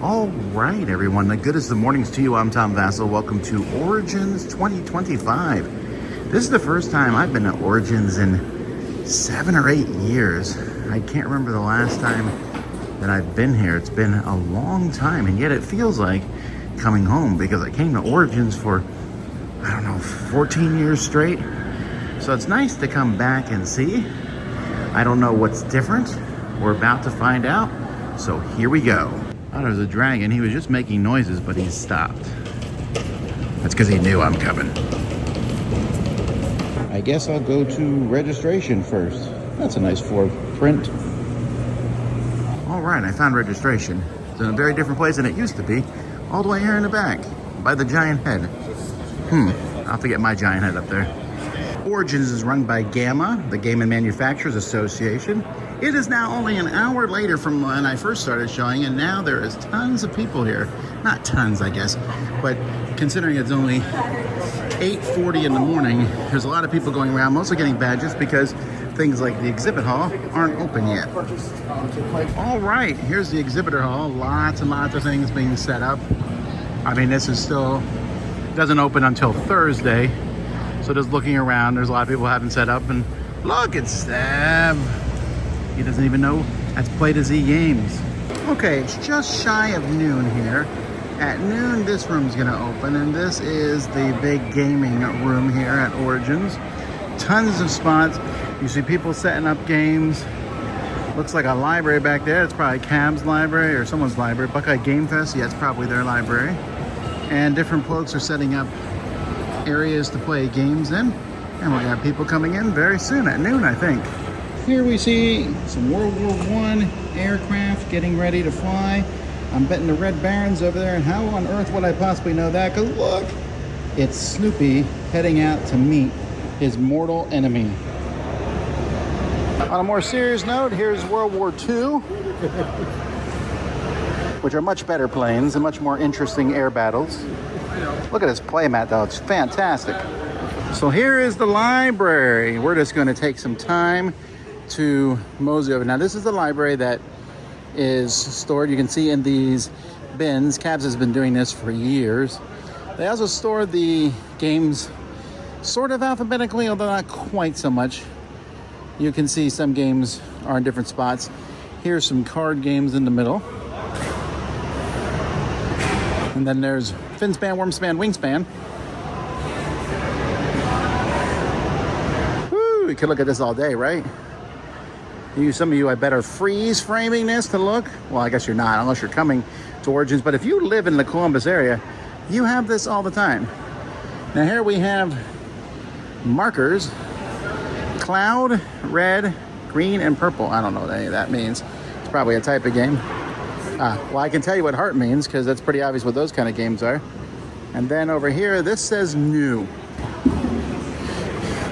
All right, everyone. The good is the mornings to you. I'm Tom Vasel. Welcome to Origins 2025. This is the first time I've been at Origins in 7 or 8 years. I can't remember the last time that I've been here. It's been a long time, and yet it feels like coming home because I came to Origins for, 14 years straight. So it's nice to come back and see. I don't know what's different. We're about to find out. So here we go. Oh, there's a dragon. He was just making noises, but he stopped. That's because he knew I'm coming. I guess I'll go to registration first. That's a nice floor print. All right, I found registration. It's in a very different place than it used to be. All the way here in the back, by the giant head. I'll have to get my giant head up there. Origins is run by GAMA, the Game and Manufacturers Association. It is now only an hour later from when I first started showing, and now there is tons of people here. Not tons, I guess, but considering it's only 8:40 in the morning, there's a lot of people going around, mostly getting badges because things like the exhibit hall aren't open yet. All right, here's the exhibitor hall. Lots and lots of things being set up. I mean, this is still, doesn't open until Thursday. So just looking around, there's a lot of people having set up, and look, it's Stab. He doesn't even know that's Play to Z Games. Okay, it's just shy of noon here. At noon, this room's gonna open, and this is the big gaming room here at Origins. Tons of spots. You see people setting up games. Looks like a library back there. It's probably Cab's library or someone's library. Buckeye Game Fest, yeah, it's probably their library. And different folks are setting up areas to play games in. And we're gonna have people coming in very soon, at noon, I think. Here we see some World War I aircraft getting ready to fly. I'm betting the Red Baron's over there, and how on earth would I possibly know that? Because look, it's Snoopy heading out to meet his mortal enemy. On a more serious note, here's World War II, which are much better planes and much more interesting air battles. Look at this playmat though, it's fantastic. So here is the library. We're just going to take some time to mosey over. Now this is the library that is stored, you can see in these bins. Cabs has been doing this for years. They also store the games sort of alphabetically, although not quite so much. You can see some games are in different spots. Here's some card games in the middle. And then there's Finspan, Wormspan, Wingspan. Woo, we could look at this all day, right? Some of you, I bet, are freeze framing this to look. Well, I guess you're not, unless you're coming to Origins. But if you live in the Columbus area, you have this all the time. Now here we have markers. Cloud, red, green, and purple. I don't know what any of that means. It's probably a type of game. Well, I can tell you what heart means because that's pretty obvious what those kind of games are. And then over here, this says new.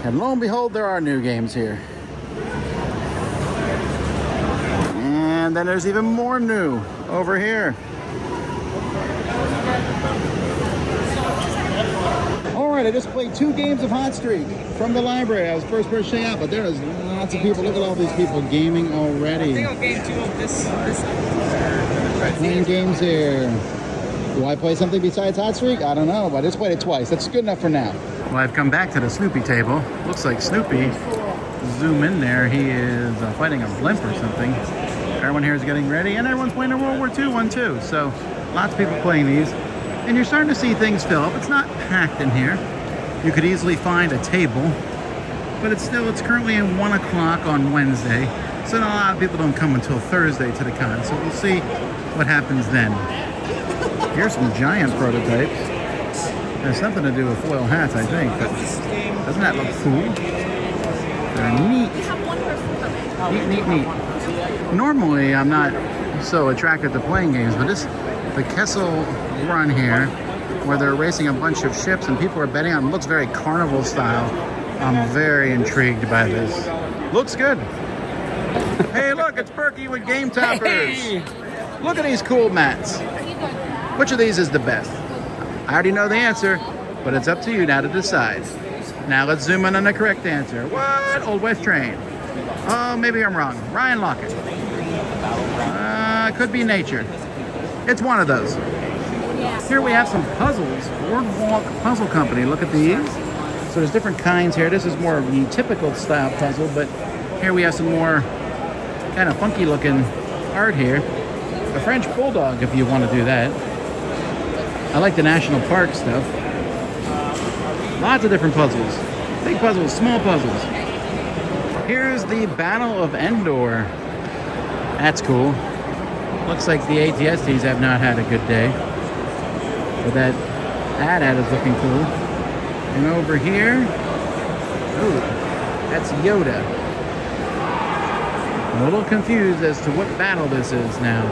And lo and behold, there are new games here. And then there's even more new over here. All right, I just played 2 games of Hot Streak from the library. I was first person out, but there's lots of people. Look at all these people gaming already. I think I'll game 2 of this. Playing games here. Do I play something besides Hot Streak? I don't know, but I just played it twice. That's good enough for now. Well, I've come back to the Snoopy table. Looks like Snoopy, zoom in there, he is fighting a blimp or something. Everyone here is getting ready, and everyone's playing a World War II one too. So lots of people playing these. And you're starting to see things fill up. It's not packed in here. You could easily find a table, but it's currently at 1 o'clock on Wednesday. So not a lot of people don't come until Thursday to the con. So we'll see what happens then. Here's some giant prototypes. There's something to do with foil hats, I think, but doesn't that look cool? They're neat. Neat. Normally, I'm not so attracted to playing games, but the Kessel run here, where they're racing a bunch of ships and people are betting on, looks very carnival style. I'm very intrigued by this. Looks good. Hey, look, it's Berkey with Game Toppers. Hey. Look at these cool mats. Which of these is the best? I already know the answer, but it's up to you now to decide. Now let's zoom in on the correct answer. What? Old West Train. Oh, maybe I'm wrong. Ryan Lockett. Could be Nature. It's one of those. Here we have some puzzles. Boardwalk Puzzle Company. Look at these. So there's different kinds here. This is more of the typical style puzzle, but here we have some more kind of funky looking art here. The French Bulldog, if you want to do that. I like the national park stuff. Lots of different puzzles. Big puzzles, small puzzles. Here's the Battle of Endor. That's cool. Looks like the ATSTs have not had a good day. But that ad is looking cool. And over here, oh, that's Yoda. I'm a little confused as to what battle this is now.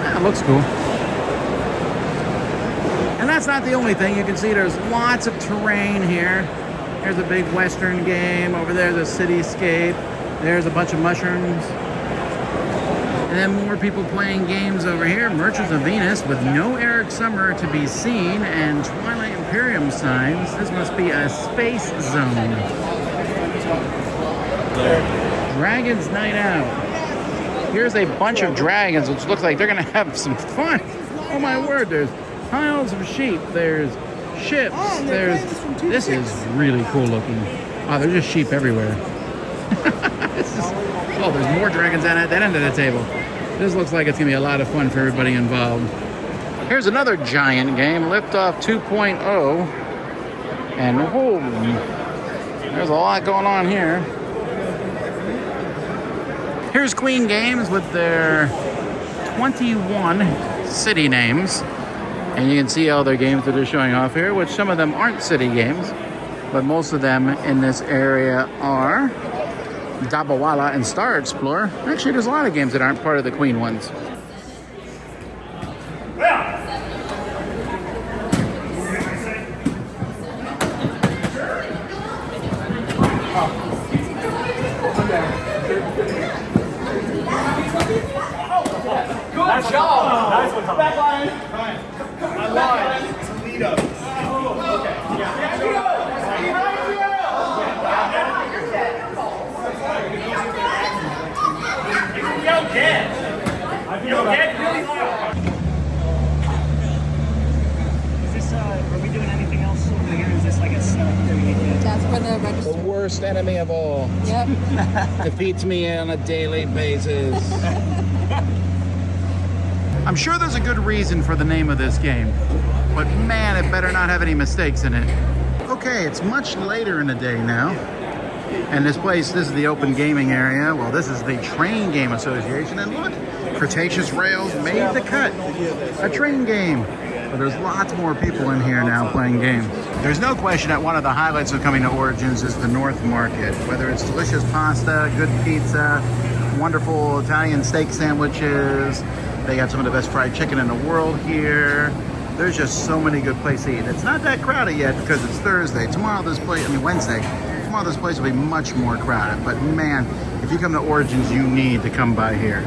That looks cool. And that's not the only thing. You can see there's lots of terrain here. There's a big Western game. Over there, the cityscape. There's a bunch of mushrooms. And then more people playing games over here. Merchants of Venus with no Eric Summer to be seen and Twilight Imperium signs. This must be a space zone. Dragon's Night Out. Here's a bunch of dragons, which looks like they're going to have some fun. Oh my word, there's piles of sheep. There's ships. This is really cool looking. Oh, there's just sheep everywhere. Oh, there's more dragons at that end of the table. This looks like it's going to be a lot of fun for everybody involved. Here's another giant game, Liftoff 2.0. And oh, there's a lot going on here. Here's Queen Games with their 21 city names. And you can see all their games that they're showing off here, which some of them aren't city games, but most of them in this area are Dabawala and Star Explorer. Actually, there's a lot of games that aren't part of the Queen ones. Nice job. Nice one, Tom. Back line. I lied. Toledo. Okay. You'll get really hard. Is this, are we doing anything else over here? Is this like a setup that we need to... That's for the register. The worst enemy of all. Yep. Defeats me on a daily basis. I'm sure there's a good reason for the name of this game, but man, it better not have any mistakes in it. Okay, it's much later in the day now, and this is the open gaming area. Well, this is the Train Game Association, and look, Cretaceous Rails made the cut. A train game. But there's lots more people in here now playing games. There's no question that one of the highlights of coming to Origins is the North Market. Whether it's delicious pasta, good pizza, wonderful Italian steak sandwiches. They got some of the best fried chicken in the world here. There's just so many good places to eat. It's not that crowded yet because it's Thursday. Wednesday. Tomorrow this place will be much more crowded. But man, if you come to Origins, you need to come by here.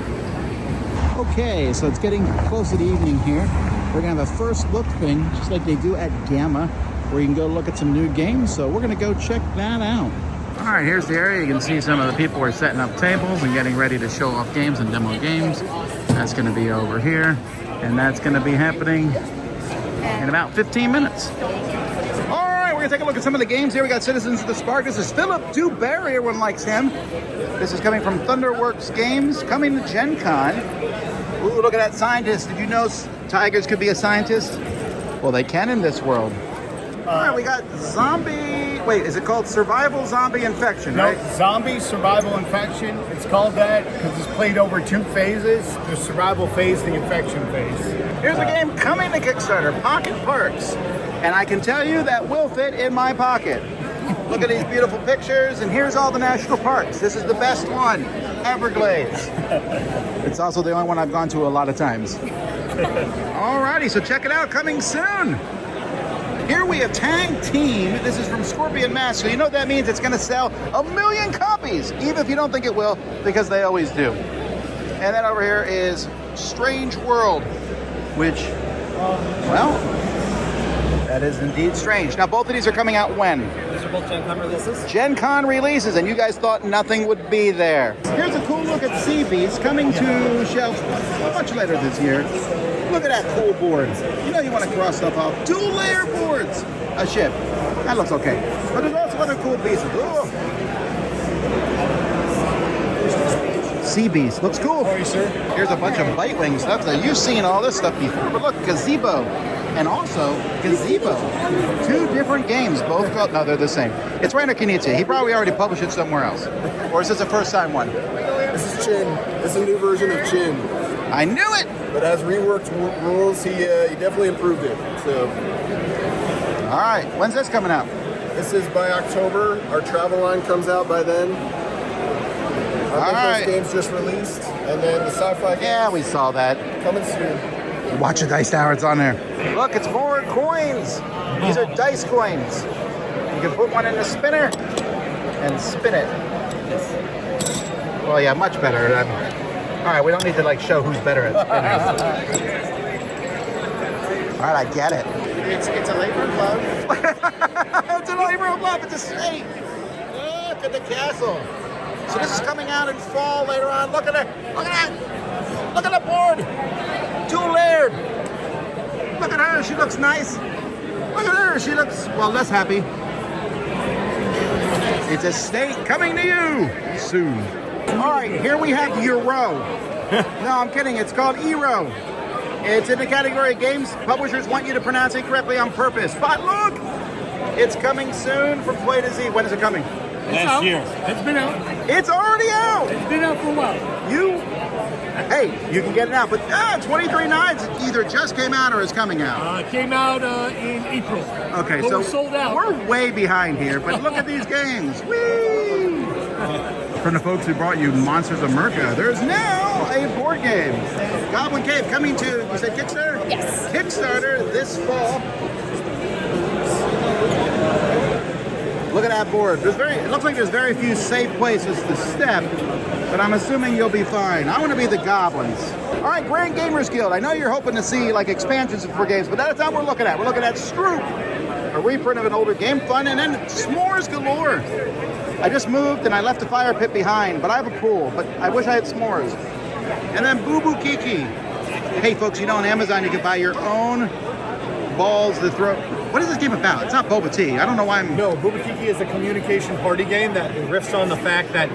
Okay, so it's getting close to the evening here. We're gonna have a first look thing, just like they do at Gamma, where you can go look at some new games. So we're gonna go check that out. All right, here's the area. You can see some of the people are setting up tables and getting ready to show off games and demo games. That's going to be over here, and that's going to be happening in about 15 minutes. All right, we're going to take a look at some of the games here. We got Citizens of the Spark. This is Philip Dewberry. Everyone likes him. This is coming from Thunderworks Games, coming to Gen Con. Ooh, look at that scientist. Did you know tigers could be a scientist? Well, they can in this world. All right, we got zombie. Wait, is it called Survival Zombie Infection, right? No, Zombie Survival Infection. It's called that because it's played over 2 phases. The survival phase, the infection phase. Here's a game coming to Kickstarter, Pocket Parks. And I can tell you that will fit in my pocket. Look at these beautiful pictures, and here's all the national parks. This is the best one, Everglades. It's also the only one I've gone to a lot of times. Alrighty, so check it out, coming soon. Here we have Tag Team. This is from Scorpion Mask. So you know what that means? It's going to sell 1 million copies, even if you don't think it will, because they always do. And then over here is Strange World, which, well, that is indeed strange. Now, both of these are coming out when? These both Gen Con releases. Gen Con releases, and you guys thought nothing would be there. Here's a cool look at Sea Beast coming to shelves much later this year. Look at that cool board. You know you want to cross stuff off. 2 layer boards. A ship. That looks okay. But there's also other cool pieces. Ooh. Sea Beast. Looks cool. How are you, sir? Here's a bunch of bite wing stuff. Now, you've seen all this stuff before, but look, Gazebo. And also, Gazebo. 2 different games, both called, no, they're the same. It's Rainer Knizia. He probably already published it somewhere else. Or is this a first time one? This is Chin. This is a new version of Chin. I knew it! But as reworked rules, he definitely improved it. So, All right, when's this coming out? this is by October. Our travel line comes out by then. Our All first right. game's just released, and then the sci-fi game Yeah, we saw that. coming soon. Watch the dice tower, it's on there. Look, it's more coins. These are dice coins. You can put one in the spinner and spin it. Well, yeah, much better. All right, we don't need to like show who's better at spinners. All right, I get it. It's a labor of love. It's a labor of love. It's a snake. Look at the castle. So this is coming out in fall later on. Look at it. Look at that. Look at the board. 2 layered. Look at her. She looks nice. Look at her. She looks, well, less happy. It's a snake coming to you soon. All right, here we have Euro. No, I'm kidding. It's called Euro. It's in the category of games publishers want you to pronounce it correctly on purpose. But look, it's coming soon from Play to Z. When is it coming? Last year. It's been out. It's already out. It's been out for a while. Hey, you can get it out, but 23 nights either just came out or is coming out. Came out in April. Okay, But so we're sold out. we're way behind here, but look at these games. Whee! From the folks who brought you Monsters of Merca, there's now a board game. Goblin Cave coming to, you said Kickstarter? Yes. Kickstarter this fall. Look at that board. It looks like there's very few safe places to step, but I'm assuming you'll be fine. I want to be the goblins. All right, Grand Gamers Guild. I know you're hoping to see like expansions for games, but that's not what we're looking at. We're looking at Stroop, a reprint of an older game, fun, and then s'mores galore. I just moved and I left the fire pit behind, but I have a pool, but I wish I had s'mores. And then Boo Boo Kiki. Hey folks, you know on Amazon you can buy your own balls to throw. What is this game about? It's not boba tea. I don't know why I'm... No, Bubakiki is a communication party game that riffs on the fact that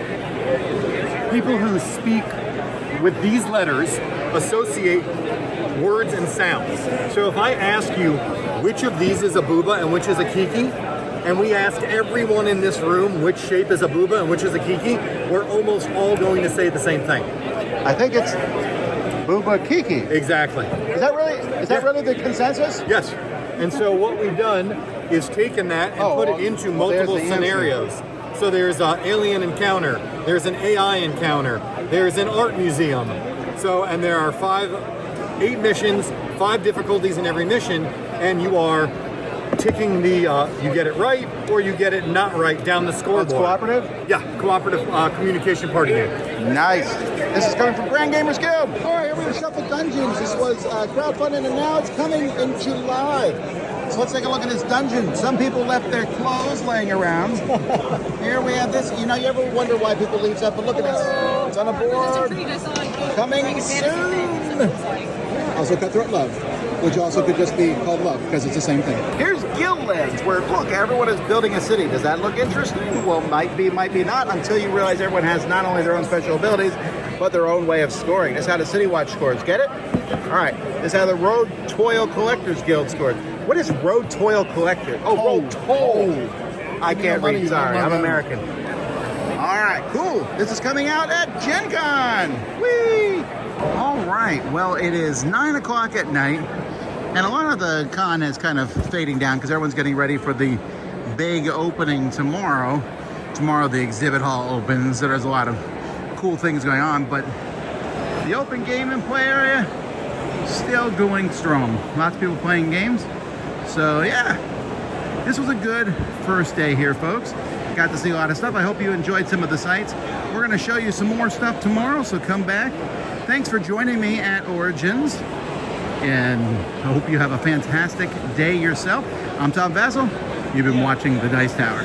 people who speak with these letters associate words and sounds. So if I ask you which of these is a booba and which is a kiki, and we ask everyone in this room which shape is a booba and which is a kiki, we're almost all going to say the same thing. I think it's Booba Kiki. Exactly. Is that really the consensus? Yes. And so what we've done is taken that and put it into well, there's multiple the answer. scenarios. So there's an alien encounter, there's an AI encounter, there's an art museum. So, and there are 8 missions, 5 difficulties in every mission, and you are ticking the, you get it right or you get it not right down the scoreboard. It's cooperative? Yeah, cooperative communication party game. Nice. This is coming from Grand Gamers Guild. All right, here we have Shuffle Dungeons. This was crowdfunded, and now it's coming in July. So let's take a look at this dungeon. Some people left their clothes laying around. Here we have this. You know, you ever wonder why people leave stuff? But look at this. It's on a board. Coming soon. Also Cutthroat Love, which also could just be called Love because it's the same thing. Here's Guildlands, where look, everyone is building a city. Does that look interesting? Well, might be not, until you realize everyone has not only their own special abilities, but their own way of scoring. That's how the City Watch scores. Get it? All right. This is how the Road Toil Collectors Guild scores. What is Road Toil Collector? Oh, Road Toil. I can't read. Sorry, I'm American. All right, cool. This is coming out at Gen Con. Whee! All right. Well, it is 9 o'clock at night, and a lot of the con is kind of fading down because everyone's getting ready for the big opening tomorrow. Tomorrow, the exhibit hall opens, so there's a lot of cool things going on, but the open game and play area still going strong. Lots of people playing games. So yeah, this was a good first day here, folks. Got to see a lot of stuff. I hope you enjoyed some of the sites. We're going to show you some more stuff tomorrow, so come back. Thanks for joining me at Origins, and I hope you have a fantastic day yourself. I'm Tom Vasel. You've been watching The Dice Tower.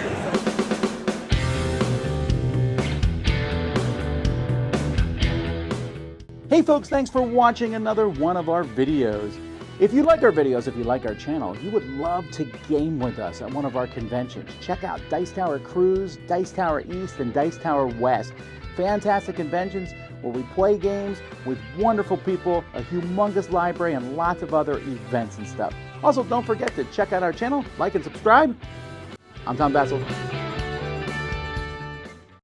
Hey folks, thanks for watching another one of our videos. If you like our videos, if you like our channel, you would love to game with us at one of our conventions. Check out Dice Tower Cruise, Dice Tower East, and Dice Tower West. Fantastic conventions where we play games with wonderful people, a humongous library, and lots of other events and stuff. Also, don't forget to check out our channel, like and subscribe. I'm Tom Vasel.